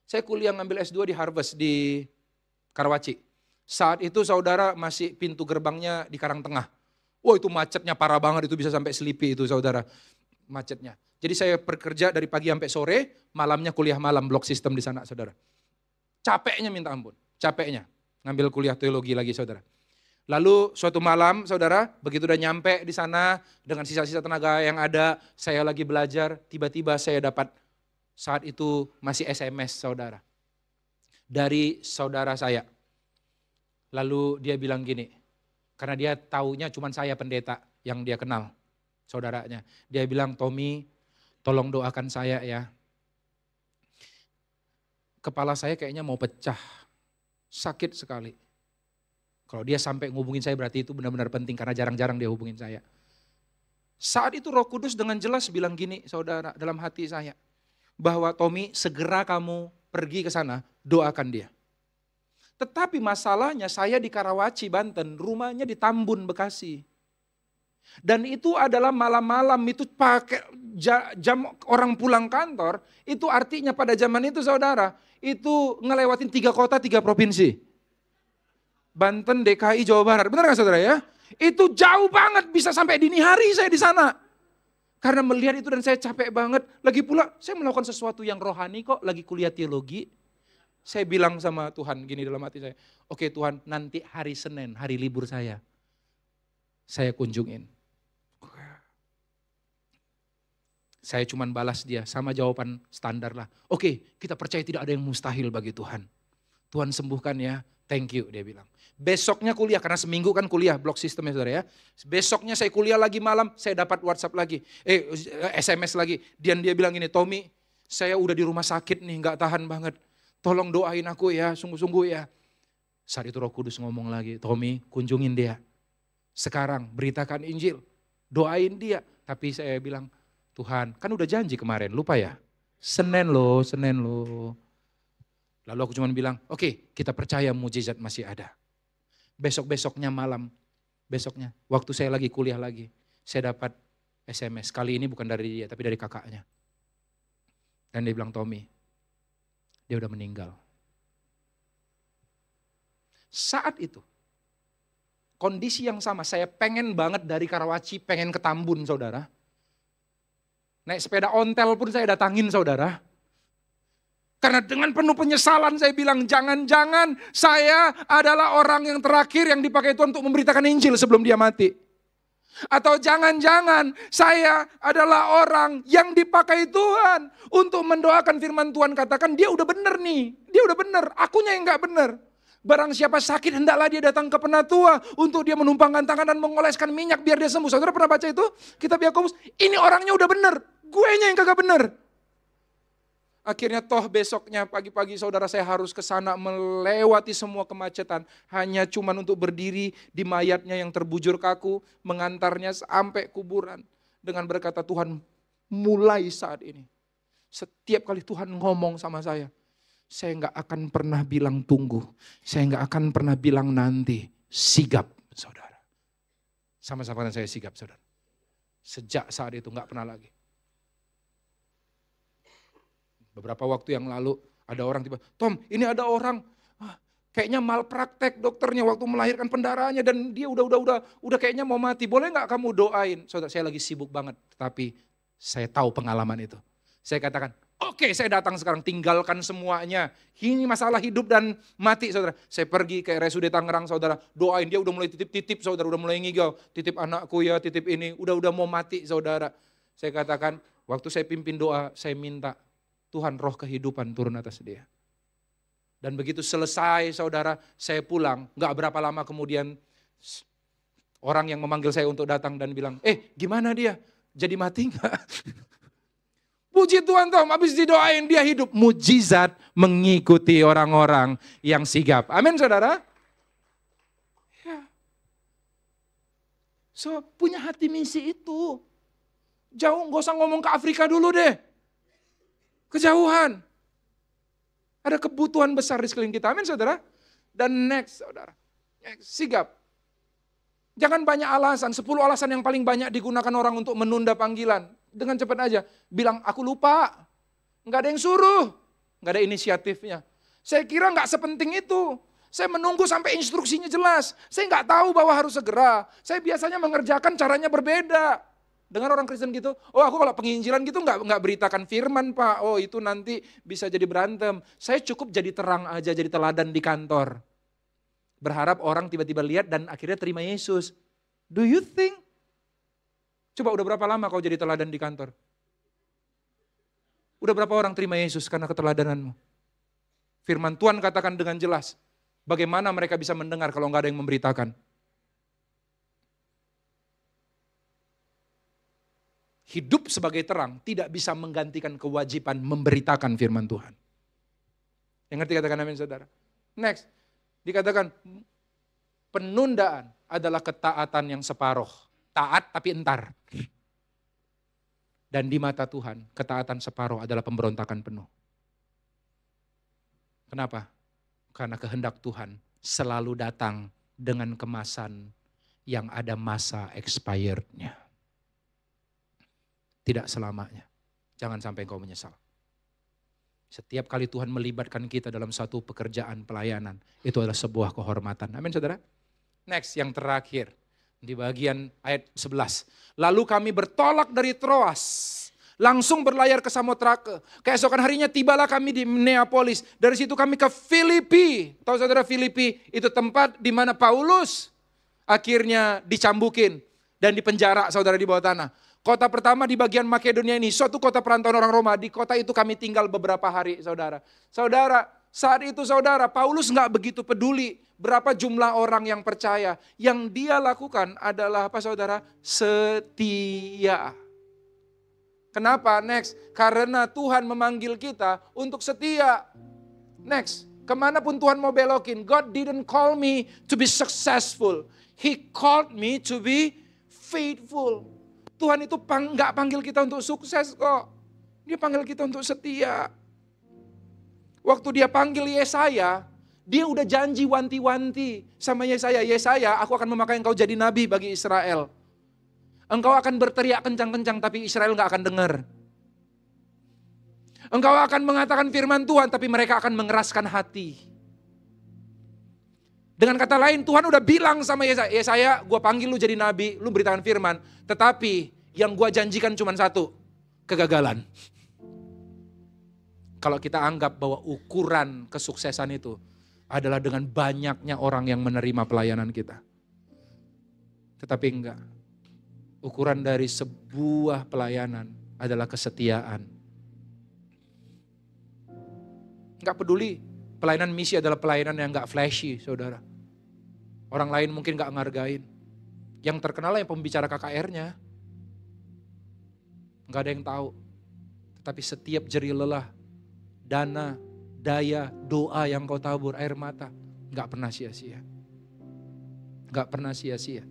A: Saya kuliah ngambil S2 di Harvest di Karawaci. Saat itu saudara masih pintu gerbangnya di Karangtengah. Wah itu macetnya parah banget, itu bisa sampai Slipi itu saudara. Macetnya. Jadi saya bekerja dari pagi sampai sore, malamnya kuliah malam, blok sistem di sana saudara. Capeknya minta ampun, capeknya. Ngambil kuliah teologi lagi saudara. Lalu suatu malam saudara, begitu udah nyampe di sana, dengan sisa-sisa tenaga yang ada, saya lagi belajar, tiba-tiba saya dapat saat itu masih SMS saudara. Dari saudara saya. Lalu dia bilang gini, karena dia taunya cuma saya pendeta yang dia kenal, saudaranya. Dia bilang, Tommy, tolong doakan saya ya. Kepala saya kayaknya mau pecah, sakit sekali. Kalau dia sampai ngubungin saya berarti itu benar-benar penting karena jarang-jarang dia hubungin saya. Saat itu Roh Kudus dengan jelas bilang gini, saudara, dalam hati saya. Bahwa Tommy segera kamu pergi ke sana, doakan dia. Tetapi masalahnya saya di Karawaci, Banten, rumahnya di Tambun, Bekasi. Dan itu adalah malam-malam, itu pakai jam orang pulang kantor, itu artinya pada zaman itu saudara, itu ngelewatin 3 kota, 3 provinsi. Banten, DKI, Jawa Barat, benar gak saudara ya? Itu jauh banget, bisa sampai dini hari saya di sana. Karena melihat itu dan saya capek banget, lagi pula saya melakukan sesuatu yang rohani kok, lagi kuliah teologi. Saya bilang sama Tuhan gini dalam hati saya, oke Tuhan nanti hari Senin, hari libur saya kunjungin. Saya cuman balas dia sama jawaban standar lah. Oke, kita percaya tidak ada yang mustahil bagi Tuhan. Tuhan sembuhkan ya, thank you dia bilang. Besoknya kuliah, karena seminggu kan kuliah, blok sistemnya saudara ya. Besoknya saya kuliah lagi malam, saya dapat WhatsApp lagi, SMS lagi. Dan dia bilang gini, Tommy saya udah di rumah sakit nih, gak tahan banget. Tolong doain aku ya, sungguh-sungguh ya. Saat itu Roh Kudus ngomong lagi, Tommy kunjungin dia. Sekarang beritakan Injil, doain dia. Tapi saya bilang, Tuhan kan udah janji kemarin, lupa ya? Senin loh. Lalu aku cuma bilang, oke, kita percaya mujizat masih ada. Besok-besoknya malam, besoknya waktu saya lagi kuliah lagi, saya dapat SMS. Kali ini bukan dari dia, tapi dari kakaknya. Dan dia bilang, Tommy, dia udah meninggal. Saat itu, kondisi yang sama, saya pengen banget dari Karawaci, pengen ke Tambun saudara. Naik sepeda ontel pun saya datangin saudara. Karena dengan penuh penyesalan saya bilang, jangan-jangan saya adalah orang yang terakhir yang dipakai Tuhan untuk memberitakan Injil sebelum dia mati. Atau jangan-jangan saya adalah orang yang dipakai Tuhan untuk mendoakan firman Tuhan, katakan dia udah bener nih, dia udah bener, akunya yang gak bener. Barang siapa sakit hendaklah dia datang ke penatua untuk dia menumpangkan tangan dan mengoleskan minyak biar dia sembuh. Saudara pernah baca itu? Kitab Yakobus, ini orangnya udah bener, guenya yang kagak bener. Akhirnya toh besoknya pagi-pagi saudara saya harus ke sana melewati semua kemacetan. Hanya cuman untuk berdiri di mayatnya yang terbujur kaku, mengantarnya sampai kuburan. Dengan berkata, Tuhan mulai saat ini. Setiap kali Tuhan ngomong sama saya nggak akan pernah bilang tunggu. Saya nggak akan pernah bilang nanti. Sigap saudara. Sama-sama dengan saya sigap saudara. Sejak saat itu nggak pernah lagi. Beberapa waktu yang lalu ada orang tiba, Tom ini ada orang kayaknya malpraktek dokternya waktu melahirkan pendarahannya dan dia udah kayaknya mau mati. Boleh nggak kamu doain? Saudara saya lagi sibuk banget, tapi saya tahu pengalaman itu. Saya katakan, oke, saya datang sekarang, tinggalkan semuanya. Ini masalah hidup dan mati saudara. Saya pergi ke RSUD Tangerang saudara, doain dia udah mulai titip-titip saudara, udah mulai ngigau, titip anakku ya, titip ini, udah mau mati saudara. Saya katakan, waktu saya pimpin doa, saya minta Tuhan roh kehidupan turun atas dia. Dan begitu selesai saudara, saya pulang, gak berapa lama kemudian orang yang memanggil saya untuk datang dan bilang, gimana dia? Jadi mati gak? Puji Tuhan Tom, habis didoain dia hidup. Mujizat mengikuti orang-orang yang sigap. Amin saudara. Ya. So punya hati misi itu. Jauh, gak usah ngomong ke Afrika dulu deh. Kejauhan. Ada kebutuhan besar di sekeliling kita. Amin saudara. Dan next saudara. Sigap. Jangan banyak alasan. 10 alasan yang paling banyak digunakan orang untuk menunda panggilan. Dengan cepat aja. Bilang aku lupa. Nggak ada yang suruh. Nggak ada inisiatifnya. Saya kira nggak sepenting itu. Saya menunggu sampai instruksinya jelas. Saya nggak tahu bahwa harus segera. Saya biasanya mengerjakan caranya berbeda. Dengar orang Kristen gitu, aku kalau penginjilan gitu nggak beritakan firman Pak, itu nanti bisa jadi berantem. Saya cukup jadi terang aja, jadi teladan di kantor. Berharap orang tiba-tiba lihat dan akhirnya terima Yesus. Do you think? Coba udah berapa lama kau jadi teladan di kantor? Udah berapa orang terima Yesus karena keteladananmu? Firman Tuhan katakan dengan jelas, bagaimana mereka bisa mendengar kalau nggak ada yang memberitakan? Hidup sebagai terang tidak bisa menggantikan kewajiban memberitakan firman Tuhan. Yang ngerti katakan amin saudara. Next, dikatakan penundaan adalah ketaatan yang separuh. Taat tapi entar. Dan di mata Tuhan, ketaatan separuh adalah pemberontakan penuh. Kenapa? Karena kehendak Tuhan selalu datang dengan kemasan yang ada masa expired-nya. Tidak selamanya. Jangan sampai engkau menyesal. Setiap kali Tuhan melibatkan kita dalam satu pekerjaan pelayanan, itu adalah sebuah kehormatan. Amin saudara. Next, yang terakhir. Di bagian ayat 11. Lalu kami bertolak dari Troas. Langsung berlayar ke Samotrake. Keesokan harinya tibalah kami di Neapolis. Dari situ kami ke Filipi. Tahu saudara Filipi itu tempat di mana Paulus akhirnya dicambukin dan dipenjara saudara di bawah tanah. Kota pertama di bagian Makedonia ini, suatu kota perantauan orang Roma. Di kota itu kami tinggal beberapa hari saudara. Saudara, saat itu saudara, Paulus nggak begitu peduli berapa jumlah orang yang percaya. Yang dia lakukan adalah apa saudara? Setia. Kenapa? Next, karena Tuhan memanggil kita untuk setia. Next, kemanapun Tuhan mau belokin, God didn't call me to be successful. He called me to be faithful. Tuhan itu nggak panggil kita untuk sukses kok. Dia panggil kita untuk setia. Waktu dia panggil Yesaya, dia udah janji wanti-wanti sama Yesaya. Yesaya, aku akan memakai engkau jadi nabi bagi Israel. Engkau akan berteriak kencang-kencang tapi Israel nggak akan dengar. Engkau akan mengatakan firman Tuhan tapi mereka akan mengeraskan hati. Dengan kata lain Tuhan udah bilang sama Yesaya, gue panggil lu jadi nabi, lu beritakan firman. Tetapi yang gue janjikan cuma satu, kegagalan. Kalau kita anggap bahwa ukuran kesuksesan itu adalah dengan banyaknya orang yang menerima pelayanan kita. Tetapi enggak. Ukuran dari sebuah pelayanan adalah kesetiaan. Enggak peduli, pelayanan misi adalah pelayanan yang enggak flashy, saudara. Orang lain mungkin enggak ngargain. Yang terkenal yang pembicara KKR-nya. Enggak ada yang tahu. Tetapi setiap jerih lelah, dana, daya, doa yang kau tabur, air mata, enggak pernah sia-sia. Enggak pernah sia-sia.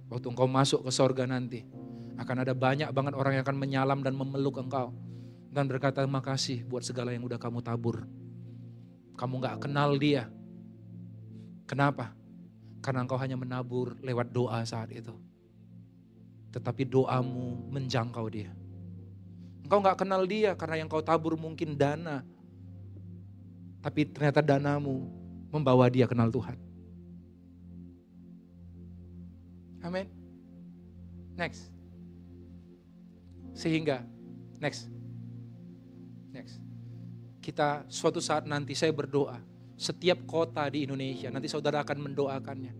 A: Waktu engkau masuk ke sorga nanti, akan ada banyak banget orang yang akan menyalam dan memeluk engkau. Dan berkata, makasih buat segala yang udah kamu tabur. Kamu gak kenal dia. Kenapa? Karena engkau hanya menabur lewat doa saat itu. Tetapi doamu menjangkau dia. Engkau gak kenal dia karena yang kau tabur mungkin dana. Tapi ternyata danamu membawa dia kenal Tuhan. Amin. Next. Sehingga, next. Kita suatu saat nanti saya berdoa, setiap kota di Indonesia, nanti saudara akan mendoakannya.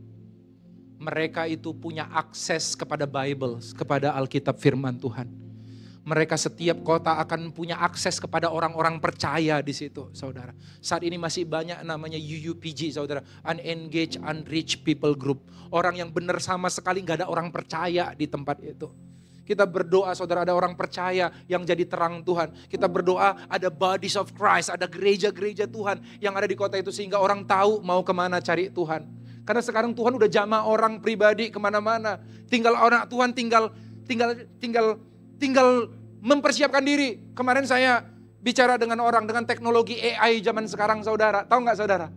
A: Mereka itu punya akses kepada Bible, kepada Alkitab firman Tuhan. Mereka setiap kota akan punya akses kepada orang-orang percaya di situ, saudara. Saat ini masih banyak namanya UUPG, saudara. Unengaged, Unreached People Group. Orang yang benar sama sekali gak ada orang percaya di tempat itu. Kita berdoa, saudara, ada orang percaya yang jadi terang Tuhan. Kita berdoa ada bodies of Christ, ada gereja-gereja Tuhan yang ada di kota itu. Sehingga orang tahu mau kemana cari Tuhan. Karena sekarang Tuhan udah jamah orang pribadi kemana-mana. Tinggal orang Tuhan tinggal mempersiapkan diri. Kemarin saya bicara dengan orang dengan teknologi AI zaman sekarang, saudara. Tahu nggak, saudara?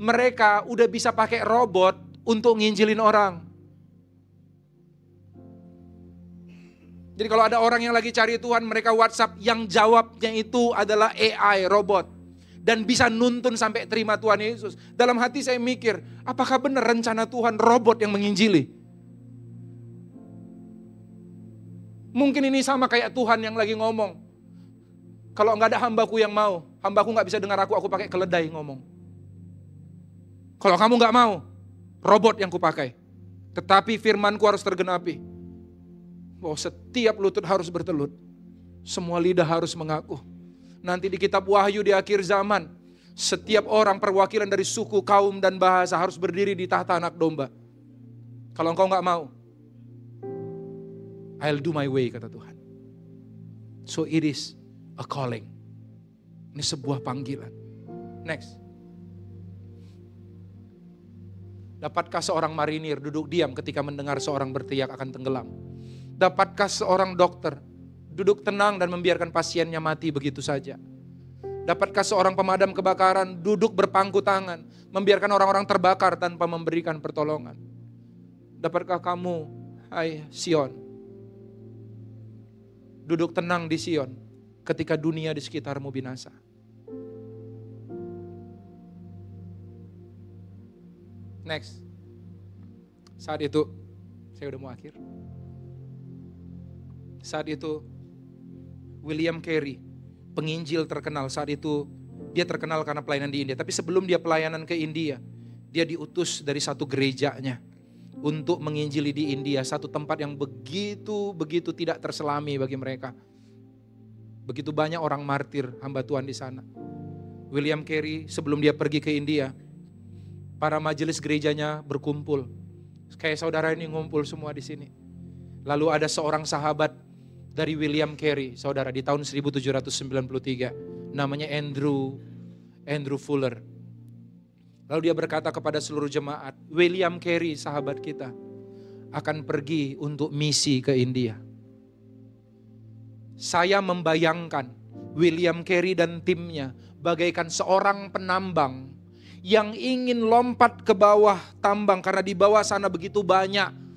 A: Mereka udah bisa pakai robot untuk nginjilin orang. Jadi kalau ada orang yang lagi cari Tuhan, mereka WhatsApp, yang jawabnya itu adalah AI, robot. Dan bisa nuntun sampai terima Tuhan Yesus. Dalam hati saya mikir, apakah benar rencana Tuhan robot yang menginjili? Mungkin ini sama kayak Tuhan yang lagi ngomong. Kalau nggak ada hambaku yang mau, hambaku nggak bisa dengar aku pakai keledai ngomong. Kalau kamu nggak mau, robot yang kupakai. Tetapi firmanku harus tergenapi. Bahwa setiap lutut harus bertelut. Semua lidah harus mengaku. Nanti di kitab Wahyu di akhir zaman, setiap orang perwakilan dari suku, kaum, dan bahasa harus berdiri di tahta anak domba. Kalau engkau nggak mau, I'll do my way, kata Tuhan. So it is a calling. Ini sebuah panggilan. Next. Dapatkah seorang marinir duduk diam ketika mendengar seorang berteriak akan tenggelam? Dapatkah seorang dokter duduk tenang dan membiarkan pasiennya mati begitu saja? Dapatkah seorang pemadam kebakaran duduk berpangku tangan, membiarkan orang-orang terbakar tanpa memberikan pertolongan? Dapatkah kamu, hai Sion, duduk tenang di Sion ketika dunia di sekitarmu binasa? Next. Saat itu, saya udah mau akhir. Saat itu, William Carey, penginjil terkenal, saat itu dia terkenal karena pelayanan di India. Tapi sebelum dia pelayanan ke India, dia diutus dari satu gerejanya untuk menginjili di India, satu tempat yang begitu tidak terselami bagi mereka. Begitu banyak orang martir hamba Tuhan di sana. William Carey sebelum dia pergi ke India, para majelis gerejanya berkumpul. Kayak saudara ini ngumpul semua di sini. Lalu ada seorang sahabat dari William Carey, saudara, di tahun 1793, namanya Andrew Fuller. Lalu dia berkata kepada seluruh jemaat, William Carey sahabat kita akan pergi untuk misi ke India. Saya membayangkan William Carey dan timnya bagaikan seorang penambang yang ingin lompat ke bawah tambang karena di bawah sana begitu banyak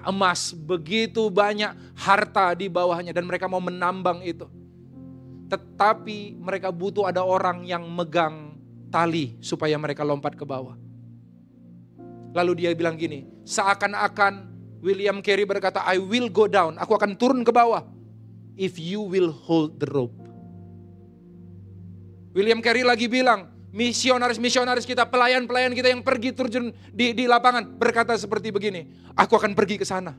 A: emas, begitu banyak harta di bawahnya dan mereka mau menambang itu. Tetapi mereka butuh ada orang yang megang tali supaya mereka lompat ke bawah. Lalu dia bilang gini, seakan-akan William Carey berkata, I will go down, aku akan turun ke bawah, if you will hold the rope. William Carey lagi bilang, misionaris-misionaris kita, pelayan-pelayan kita yang pergi terjun di lapangan, berkata seperti begini, aku akan pergi ke sana,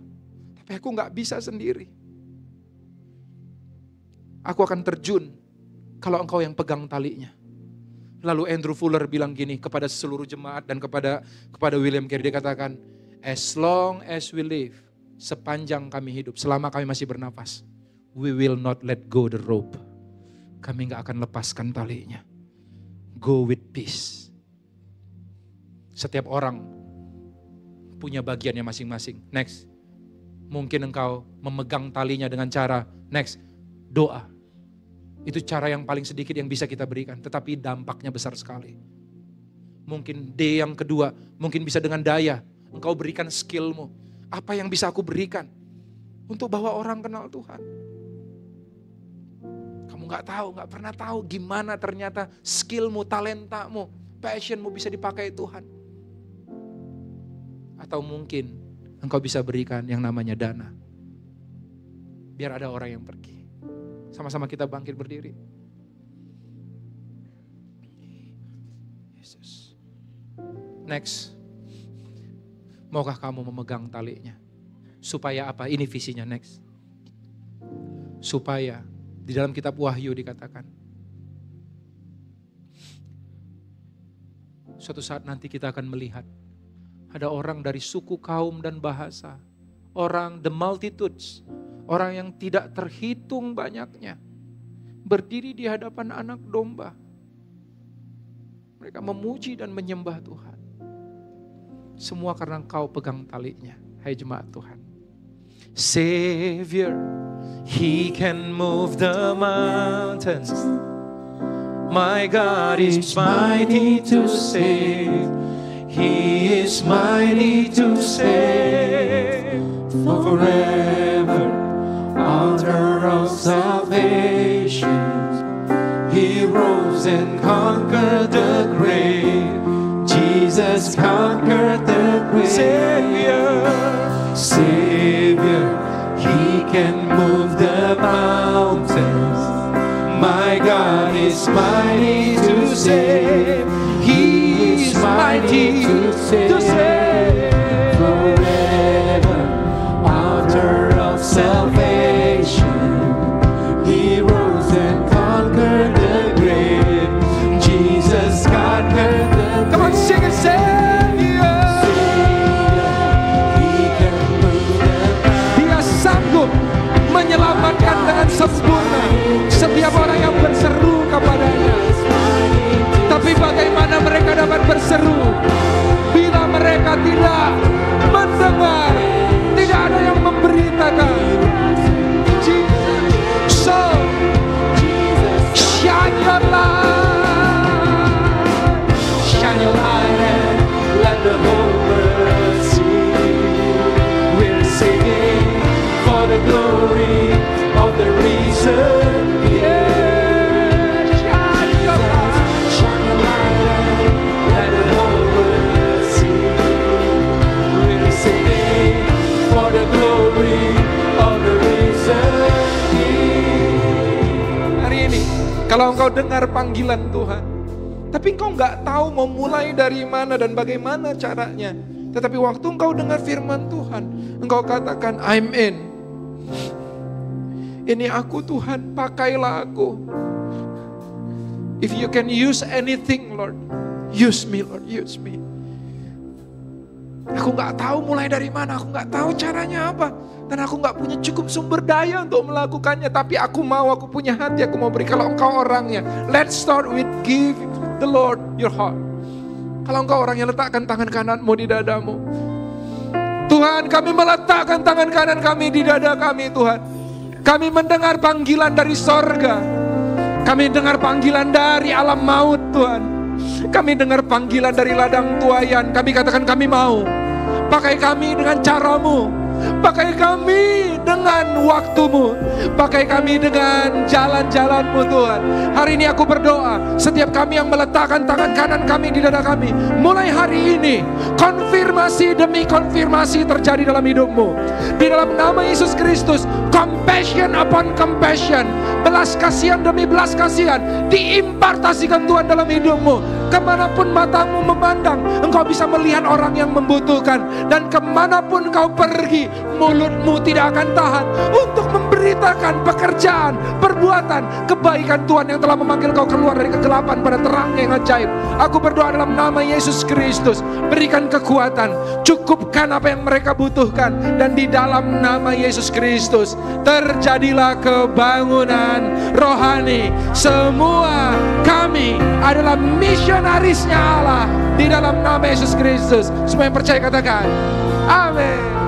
A: tapi aku gak bisa sendiri. Aku akan terjun kalau engkau yang pegang talinya. Lalu Andrew Fuller bilang gini kepada seluruh jemaat dan kepada William Carey, dia katakan, as long as we live, sepanjang kami hidup, selama kami masih bernafas, we will not let go the rope. Kami gak akan lepaskan talinya. Go with peace. Setiap orang punya bagiannya masing-masing. Next, mungkin engkau memegang talinya dengan cara, next, doa. Itu cara yang paling sedikit yang bisa kita berikan, tetapi dampaknya besar sekali. Mungkin D yang kedua, mungkin bisa dengan daya. Engkau berikan skillmu. Apa yang bisa aku berikan untuk bawa orang kenal Tuhan? Kamu gak pernah tahu gimana ternyata skillmu, talentamu, passionmu bisa dipakai Tuhan. Atau mungkin engkau bisa berikan yang namanya dana. Biar ada orang yang pergi. Sama-sama kita bangkit berdiri. Yesus. Next. Maukah kamu memegang talinya? Supaya apa? Ini visinya, next. Supaya di dalam kitab Wahyu dikatakan, suatu saat nanti kita akan melihat ada orang dari suku, kaum, dan bahasa. Orang, the multitudes. Orang yang tidak terhitung banyaknya. Berdiri di hadapan anak domba. Mereka memuji dan menyembah Tuhan. Semua karena engkau pegang talinya. Hai jemaat Tuhan. Savior, He can move the mountains. My God is mighty to save. He is mighty to save. Forever, author of salvation. He rose and conquered the grave. Jesus conquered the grave. Savior, He can move the mountains. My God is mighty to save. He is mighty to save. Forever, author of salvation. He rose and conquered the grave. Jesus conquered the grave. Come on, sing it, Savior. He can move the mountains. Dia sanggup menyelamatkan dengan sempurna setiap orang yang berseru kepadanya. Tapi bagaimana mereka dapat berseru bila mereka tidak mendengar, tidak ada yang memberitakan. So, shine your light, shine your light and let the whole world see. We're singing for the glory of the risen. Kalau engkau dengar panggilan Tuhan, tapi engkau gak tahu mau mulai dari mana dan bagaimana caranya. Tetapi waktu engkau dengar firman Tuhan, engkau katakan, I'm in. Ini aku Tuhan, pakailah aku. If you can use anything Lord, use me Lord, use me. Aku gak tahu mulai dari mana, aku gak tahu caranya apa. Dan aku gak punya cukup sumber daya untuk melakukannya. Tapi aku mau, aku punya hati, aku mau beri. Kalau engkau orangnya, let's start with give the Lord your heart. Kalau engkau orangnya, letakkan tangan kananmu di dadamu. Tuhan, kami meletakkan tangan kanan kami di dada kami Tuhan. Kami mendengar panggilan dari sorga. Kami dengar panggilan dari alam maut Tuhan. Kami dengar panggilan dari ladang tuayan. Kami katakan kami mau. Pakai kami dengan caramu. Pakai kami dengan waktu-Mu. Pakai kami dengan jalan-jalan-Mu Tuhan. Hari ini aku berdoa, setiap kami yang meletakkan tangan kanan kami di dada kami, mulai hari ini, konfirmasi demi konfirmasi terjadi dalam hidup-Mu. Di dalam nama Yesus Kristus, compassion upon compassion, belas kasihan demi belas kasihan, diimpartasikan Tuhan dalam hidup-Mu. Kemanapun matamu memandang, engkau bisa melihat orang yang membutuhkan. Dan kemanapun kau pergi, mulutmu tidak akan tahan untuk memberitakan pekerjaan, perbuatan, kebaikan Tuhan yang telah memanggil kau keluar dari kegelapan pada terang yang ajaib. Aku berdoa dalam nama Yesus Kristus, berikan kekuatan, cukupkan apa yang mereka butuhkan. Dan di dalam nama Yesus Kristus, terjadilah kebangunan rohani. Semua kami adalah misionarisnya Allah. Di dalam nama Yesus Kristus, semua yang percaya katakan amin.